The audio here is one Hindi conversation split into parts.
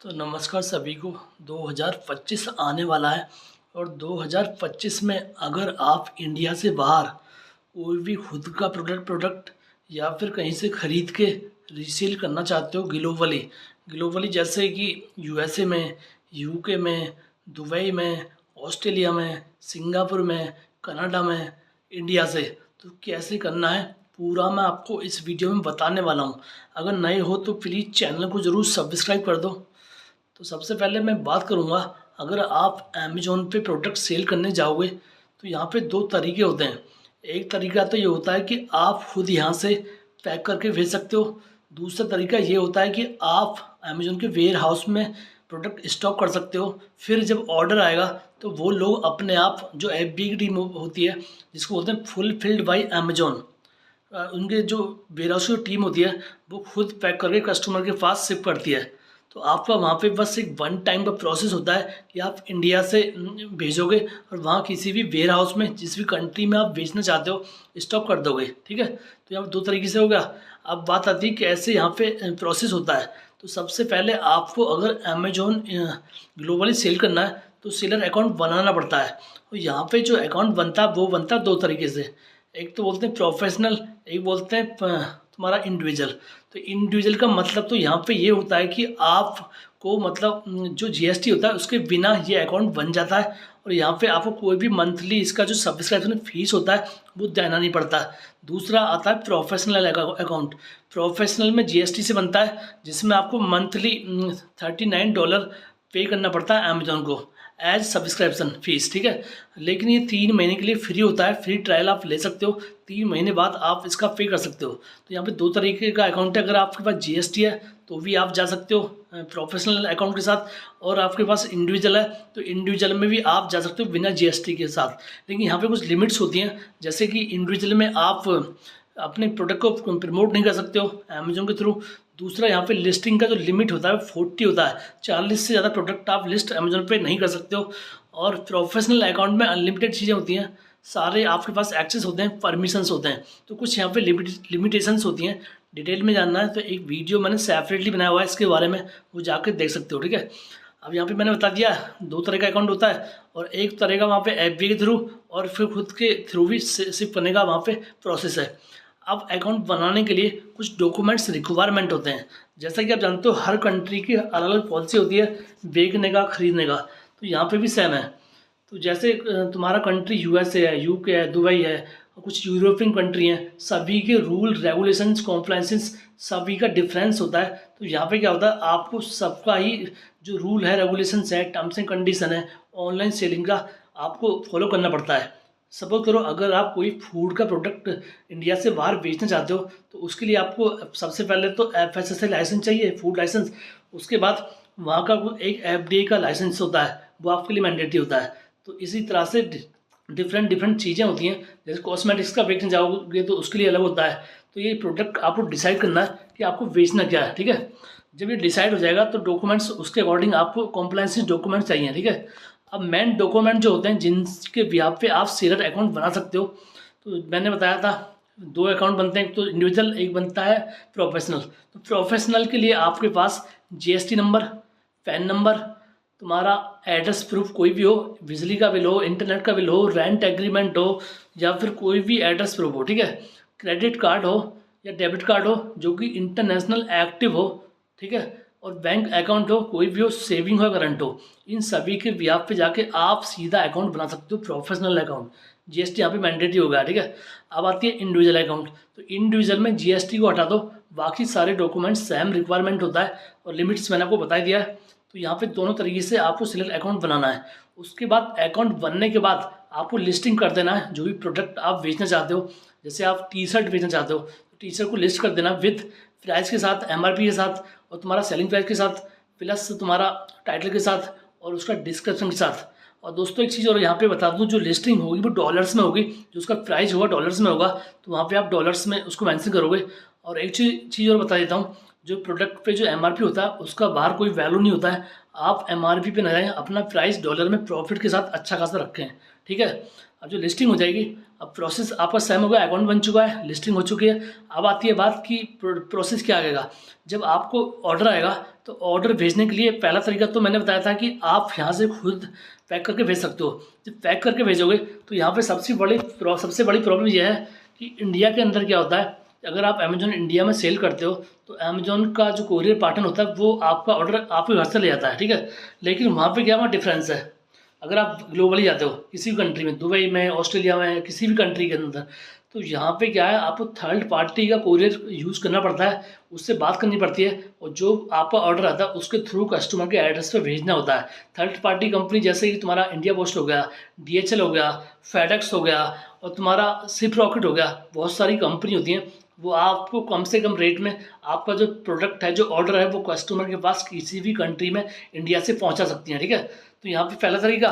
तो नमस्कार सभी को। 2025 आने वाला है और 2025 में अगर आप इंडिया से बाहर कोई भी खुद का प्रोडक्ट या फिर कहीं से ख़रीद के रीसेल करना चाहते हो ग्लोबली जैसे कि यूएसए में, यूके में, दुबई में, ऑस्ट्रेलिया में, सिंगापुर में, कनाडा में, इंडिया से, तो कैसे करना है पूरा मैं आपको इस वीडियो में बताने वाला हूँ। अगर नए हो तो प्लीज़ चैनल को ज़रूर सब्सक्राइब कर दो। तो सबसे पहले मैं बात करूँगा, अगर आप अमेज़ॉन पे प्रोडक्ट सेल करने जाओगे तो यहाँ पे दो तरीके होते हैं। एक तरीका तो ये होता है कि आप खुद यहाँ से पैक करके भेज सकते हो। दूसरा तरीका ये होता है कि आप अमेज़ॉन के वेयर हाउस में प्रोडक्ट स्टॉक कर सकते हो। फिर जब ऑर्डर आएगा तो वो लोग अपने आप, जो एफबी की टीम होती है जिसको बोलते हैं फुलफिल्ड बाय अमेज़ॉन, उनके जो वेयर हाउस की टीम होती है वो खुद पैक करके कस्टमर के पास शिप करती है। तो आपका वहाँ पे बस एक वन टाइम का प्रोसेस होता है कि आप इंडिया से भेजोगे और वहाँ किसी भी वेयर हाउस में जिस भी कंट्री में आप बेचना चाहते हो स्टॉक कर दोगे। ठीक है, तो यहाँ दो तरीके से हो गया। अब बात आती है कैसे यहाँ पे प्रोसेस होता है। तो सबसे पहले आपको अगर अमेजोन ग्लोबली सेल करना है तो सेलर अकाउंट बनाना पड़ता है। और यहाँ पे जो अकाउंट बनता है वो बनता है दो तरीके से। एक तो बोलते हैं प्रोफेशनल, एक बोलते हैं तुम्हारा इंडिविजुअल। तो इंडिविजुअल का मतलब तो यहाँ पे ये होता है कि आपको मतलब जो जीएसटी होता है उसके बिना ये अकाउंट बन जाता है और यहाँ पे आपको कोई भी मंथली इसका जो सब्सक्रिप्शन फीस होता है वो देना नहीं पड़ता है। दूसरा आता है प्रोफेशनल अकाउंट। प्रोफेशनल में जीएसटी से बनता है जिसमें आपको मंथली $39 पे करना पड़ता है अमेजोन को एज सब्सक्रिप्शन फीस। ठीक है, लेकिन ये 3 महीने के लिए फ्री होता है, फ्री ट्रायल आप ले सकते हो। 3 महीने बाद आप इसका पे कर सकते हो। तो यहाँ पे दो तरीके का अकाउंट है। अगर आपके पास जीएसटी है तो भी आप जा सकते हो प्रोफेशनल अकाउंट के साथ, और आपके पास इंडिविजुअल है तो इंडिविजुअल में भी आप जा सकते हो बिना जीएसटी के साथ। लेकिन यहाँ पे कुछ लिमिट्स होती हैं, जैसे कि इंडिविजुअल में आप अपने प्रोडक्ट को प्रमोट नहीं कर सकते हो अमेजोन के थ्रू। दूसरा, यहाँ पे लिस्टिंग का जो लिमिट होता है 40 होता है, 40 से ज़्यादा प्रोडक्ट आप लिस्ट अमेजोन पे नहीं कर सकते हो। और प्रोफेशनल अकाउंट में अनलिमिटेड चीज़ें होती हैं, सारे आपके पास एक्सेस होते हैं, परमिशंस होते हैं। तो कुछ यहाँ पे लिमिटेशंस होती हैं। डिटेल में जानना है तो एक वीडियो मैंने सेपरेटली बनाया हुआ है इसके बारे में, वो जाकर देख सकते हो। ठीक है, अब यहाँ पे मैंने बता दिया दो तरह का अकाउंट होता है, और एक तरह का वहाँ पे एफबी के थ्रू और फिर खुद के थ्रू भी शिफ्ट करने का वहाँ पे प्रोसेस है। अब अकाउंट बनाने के लिए कुछ डॉक्यूमेंट्स रिक्वायरमेंट होते हैं। जैसा कि आप जानते हो हर कंट्री की अलग अलग पॉलिसी होती है बेचने का, खरीदने का। तो यहाँ पे भी सेम है। तो जैसे तुम्हारा कंट्री यूएसए है, यूके है, दुबई है, और कुछ यूरोपियन कंट्री हैं, सभी के रूल रेगुलेशंस कॉम्प्लाइंसेस सभी का डिफरेंस होता है। तो यहाँ पे क्या होता है, आपको सबका ही जो रूल है, रेगुलेशंस है, टर्म्स एंड कंडीशन है ऑनलाइन सेलिंग का, आपको फॉलो करना पड़ता है। सपोज करो अगर आप कोई फूड का प्रोडक्ट इंडिया से बाहर बेचना चाहते हो तो उसके लिए आपको सबसे पहले तो एफएसएसआई लाइसेंस चाहिए, फूड लाइसेंस। उसके बाद वहाँ का एक एफडीए का लाइसेंस होता है, वो आपके लिए मैंडेटरी होता है। तो इसी तरह से डिफरेंट चीज़ें होती हैं। जैसे कॉस्मेटिक्स का बेचने जाओगे तो उसके लिए अलग होता है। तो ये प्रोडक्ट आपको डिसाइड करना है कि आपको बेचना क्या है। ठीक है, जब ये डिसाइड हो जाएगा तो डॉक्यूमेंट्स उसके अकॉर्डिंग आपको कॉम्प्लायंस डॉक्यूमेंट्स चाहिए। ठीक है, अब मेन डॉक्यूमेंट जो होते हैं जिनके बिहाफ पे आप सेलर अकाउंट बना सकते हो, तो मैंने बताया था दो अकाउंट बनते हैं, एक तो इंडिविजुअल, एक बनता है प्रोफेशनल। तो प्रोफेशनल के लिए आपके पास जीएसटी नंबर, पैन नंबर, तुम्हारा एड्रेस प्रूफ कोई भी हो, बिजली का बिल हो, इंटरनेट का बिल हो, रेंट एग्रीमेंट हो, या फिर कोई भी एड्रेस प्रूफ हो। ठीक है, क्रेडिट कार्ड हो या डेबिट कार्ड हो जो कि इंटरनेशनल एक्टिव हो। ठीक है, और बैंक अकाउंट हो, कोई भी हो, सेविंग हो, करंट हो, इन सभी के बिहाफ पे जाके आप सीधा अकाउंट बना सकते हो, प्रोफेशनल अकाउंट। जीएसटी यहाँ पे मैंडेटरी होगा। ठीक है, अब आती है इंडिविजुअल अकाउंट। तो इंडिविजुअल में जीएसटी को हटा दो, बाकी सारे डॉक्यूमेंट्स सेम रिक्वायरमेंट होता है और लिमिट्स मैंने आपको बता दिया है। तो यहाँ पे दोनों तरीके से आपको सेलर अकाउंट बनाना है। उसके बाद अकाउंट बनने के बाद आपको लिस्टिंग कर देना है जो भी प्रोडक्ट आप बेचना चाहते हो। जैसे आप टी शर्ट बेचना चाहते हो तो टी शर्ट को लिस्ट कर देना विद प्राइस के साथ, एमआरपी के साथ, और तुम्हारा सेलिंग प्राइस के साथ, प्लस तुम्हारा टाइटल के साथ और उसका डिस्क्रिप्शन के साथ। और दोस्तों एक चीज़ और यहाँ पे बता दूँ, जो लिस्टिंग होगी वो डॉलर्स में होगी, जो उसका प्राइस होगा डॉलर्स में होगा। तो वहाँ पे आप डॉलर्स में उसको मेंशन करोगे। और एक चीज़ और बता देता हूँ, जो प्रोडक्ट पे जो एमआरपी होता है उसका बाहर कोई वैल्यू नहीं होता है। आप एमआरपी पे न जाएं, अपना प्राइस डॉलर में प्रॉफिट के साथ अच्छा खासा रखें। ठीक ठीक है। अब जो लिस्टिंग हो जाएगी, अब प्रोसेस आपका सेम हो गया, अकाउंट बन चुका है, लिस्टिंग हो चुकी है। अब आती है बात कि प्रोसेस क्या आएगा। जब आपको ऑर्डर आएगा तो ऑर्डर भेजने के लिए पहला तरीका तो मैंने बताया था कि आप यहाँ से खुद पैक करके भेज सकते हो। जब पैक करके भेजोगे तो यहाँ पे सबसे बड़ी प्रॉब्लम यह है कि इंडिया के अंदर क्या होता है, अगर आप अमेजोन इंडिया में सेल करते हो तो अमेजोन का जो कोरियर पार्टनर होता है वो आपका ऑर्डर आपके घर से ले जाता है, ठीक है। लेकिन वहाँ पे क्या, वहाँ डिफरेंस है। अगर आप ग्लोबली जाते हो किसी भी कंट्री में, दुबई में, ऑस्ट्रेलिया में, किसी भी कंट्री के अंदर, तो यहाँ पे क्या है, आपको थर्ड पार्टी का कोरियर यूज़ करना पड़ता है, उससे बात करनी पड़ती है, और जो आपका ऑर्डर आता है उसके थ्रू कस्टमर के एड्रेस पे भेजना होता है। थर्ड पार्टी कंपनी जैसे कि तुम्हारा इंडिया पोस्ट हो गया, DHL हो गया, फेडेक्स हो गया, और तुम्हारा सिप रॉकेट हो गया, बहुत सारी कंपनी होती हैं। वो आपको कम से कम रेट में आपका जो प्रोडक्ट है, जो ऑर्डर है, वो कस्टमर के पास किसी भी कंट्री में इंडिया से पहुंचा सकती हैं, ठीक है। तो यहाँ पे पहला तरीका।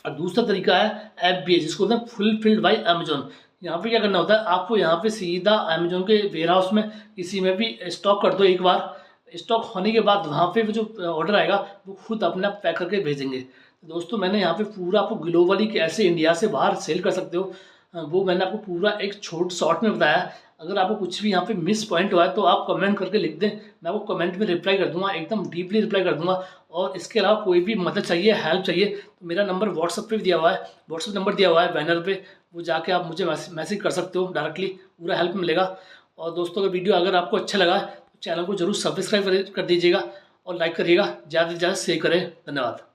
और दूसरा तरीका है FBA, जिसको बोलते हैं फुलफिल्ड बाय अमेजोन। यहाँ पे क्या करना होता है, आपको यहाँ पे सीधा अमेजोन के वेयर हाउस में किसी में भी स्टॉक कर दो एक बार। स्टॉक होने के बाद वहाँ पे जो ऑर्डर आएगा वो खुद अपने आप पैक करके भेजेंगे। तो दोस्तों, मैंने यहाँ पे पूरा आपको ग्लोबली कैसे इंडिया से बाहर सेल कर सकते हो वो मैंने आपको पूरा एक शॉर्ट में बताया। अगर आपको कुछ भी यहाँ पे मिस पॉइंट हुआ है तो आप कमेंट करके लिख दें, मैं आपको कमेंट में रिप्लाई कर दूंगा, एकदम डीपली रिप्लाई कर दूंगा। और इसके अलावा कोई भी मदद चाहिए, हेल्प चाहिए, तो मेरा नंबर व्हाट्सएप पे भी दिया हुआ है, व्हाट्सएप नंबर दिया हुआ है बैनर पे, वो जाके आप मुझे मैसेज कर सकते हो डायरेक्टली, पूरा हेल्प मिलेगा। और दोस्तों, अगर वीडियो अगर आपको अच्छा लगा तो चैनल को जरूर सब्सक्राइब कर दीजिएगा और लाइक करिएगा, ज़्यादा से ज़्यादा शेयर करें। धन्यवाद।